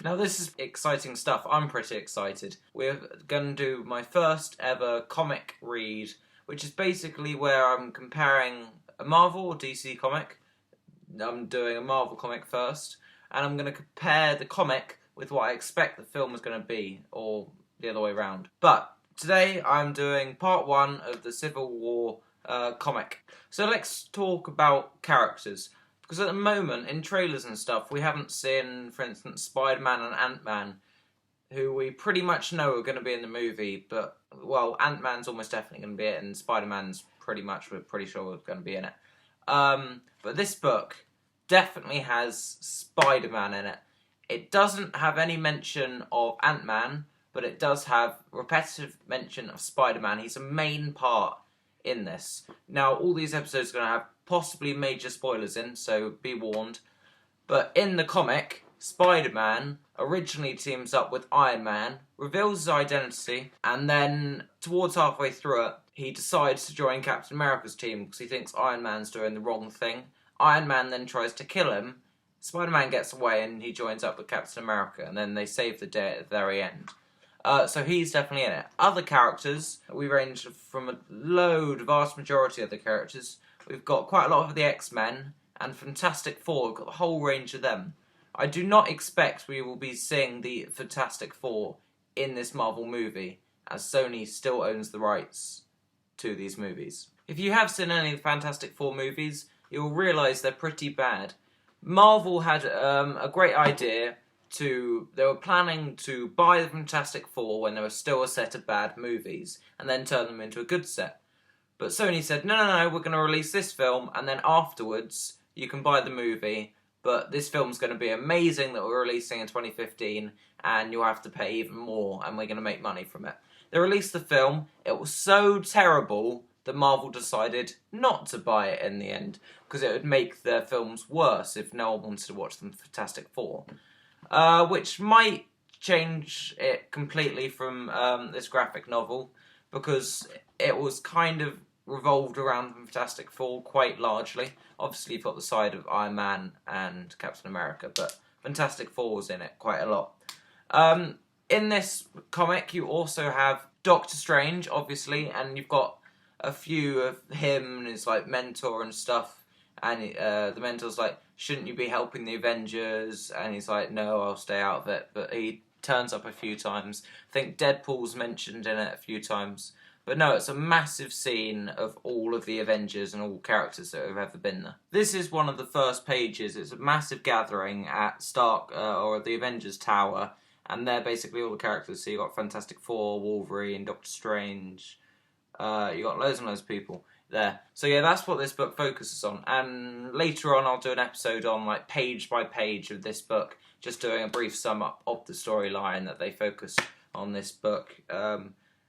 Now this is exciting stuff. I'm pretty excited. We're going to do my first ever comic read, which is basically where I'm comparing a Marvel or DC comic. I'm doing a Marvel comic first, and I'm going to compare the comic with what I expect the film is going to be, or the other way around. But today I'm doing part 1 of the Civil War comic. So let's talk about characters. Because at the moment, in trailers and stuff, we haven't seen, for instance, Spider-Man and Ant-Man, who we pretty much know are going to be in the movie, but, well, Ant-Man's almost definitely going to be it, and Spider-Man's we're pretty sure is going to be in it. But this book definitely has Spider-Man in it. It doesn't have any mention of Ant-Man, but it does have repetitive mention of Spider-Man. He's a main part in this. Now, all these episodes are going to have possibly major spoilers in, so be warned. But in the comic, Spider-Man originally teams up with Iron Man, reveals his identity, and then towards halfway through it, he decides to join Captain America's team because he thinks Iron Man's doing the wrong thing. Iron Man then tries to kill him. Spider-Man gets away and he joins up with Captain America, and then they save the day at the very end. So he's definitely in it. Other characters, we range from a vast majority of the characters. We've got quite a lot of the X-Men and Fantastic Four. We've got a whole range of them. I do not expect we will be seeing the Fantastic Four in this Marvel movie, as Sony still owns the rights to these movies. If you have seen any of the Fantastic Four movies, you'll realise they're pretty bad. Marvel had a great idea. They were planning to buy the Fantastic Four when there was still a set of bad movies, and then turn them into a good set. But Sony said, no, we're going to release this film, and then afterwards, you can buy the movie, but this film's going to be amazing that we're releasing in 2015, and you'll have to pay even more, and we're going to make money from it. They released the film. It was so terrible that Marvel decided not to buy it in the end, because it would make their films worse if no one wanted to watch the Fantastic Four. Which might change it completely from this graphic novel, because it was kind of revolved around the Fantastic Four quite largely. Obviously you've got the side of Iron Man and Captain America, but Fantastic Four was in it quite a lot. In this comic you also have Doctor Strange, obviously, and you've got a few of him and his mentor and stuff, and the mentor's like, shouldn't you be helping the Avengers? And he's like, no, I'll stay out of it. But he turns up a few times. I think Deadpool's mentioned in it a few times. But no, it's a massive scene of all of the Avengers and all characters that have ever been there. This is one of the first pages. It's a massive gathering at Stark, or the Avengers Tower. And they're basically all the characters. So you got Fantastic Four, Wolverine, Doctor Strange. You got loads and loads of people there. So yeah, that's what this book focuses on. And later on I'll do an episode on page by page of this book, just doing a brief sum up of the storyline that they focused on this book.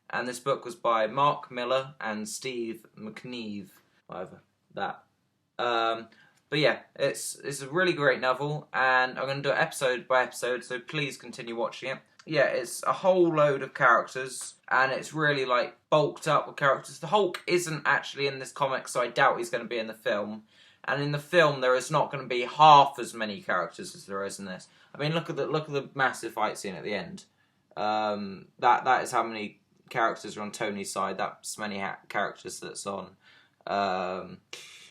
And this book was by Mark Miller and Steve McNieve, whatever that. But yeah, it's a really great novel, and I'm going to do it episode by episode, so please continue watching it. Yeah, it's a whole load of characters, and it's really bulked up with characters. The Hulk isn't actually in this comic, so I doubt he's going to be in the film. And in the film, there is not going to be half as many characters as there is in this. I mean, look at the massive fight scene at the end. That is how many characters are on Tony's side. That's many characters that's on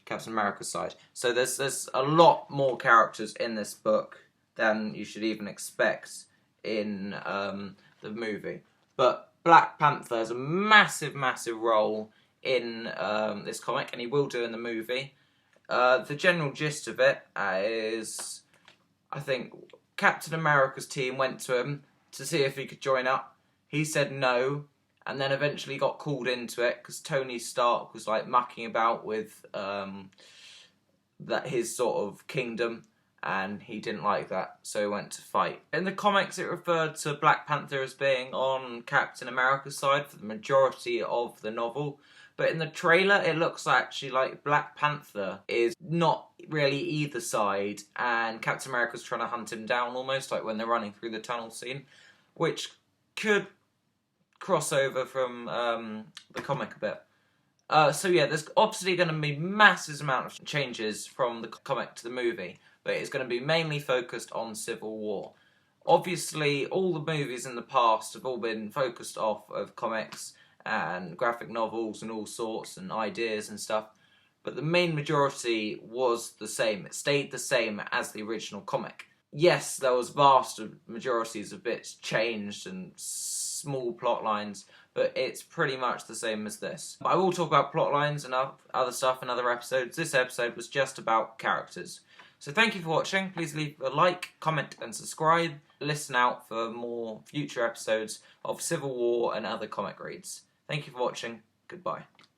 Captain America's side. So there's a lot more characters in this book than you should even expect in the movie. But Black Panther has a massive role in this comic, and he will do in the movie. The general gist of it is, I think Captain America's team went to him to see if he could join up. He said no, and then eventually got called into it because Tony Stark was mucking about with his sort of kingdom, and he didn't like that, so he went to fight. In the comics, it referred to Black Panther as being on Captain America's side for the majority of the novel, but in the trailer, it looks actually like Black Panther is not really either side, and Captain America's trying to hunt him down, almost like when they're running through the tunnel scene, which could cross over from the comic a bit. So yeah, there's obviously going to be massive amount of changes from the comic to the movie, but it's going to be mainly focused on Civil War. Obviously, all the movies in the past have all been focused off of comics and graphic novels and all sorts and ideas and stuff, but the main majority was the same. It stayed the same as the original comic. Yes, there was vast majorities of bits changed and small plot lines, but it's pretty much the same as this. I will talk about plot lines and other stuff in other episodes. This episode was just about characters. So thank you for watching. Please leave a like, comment and subscribe. Listen out for more future episodes of Civil War and other comic reads. Thank you for watching. Goodbye.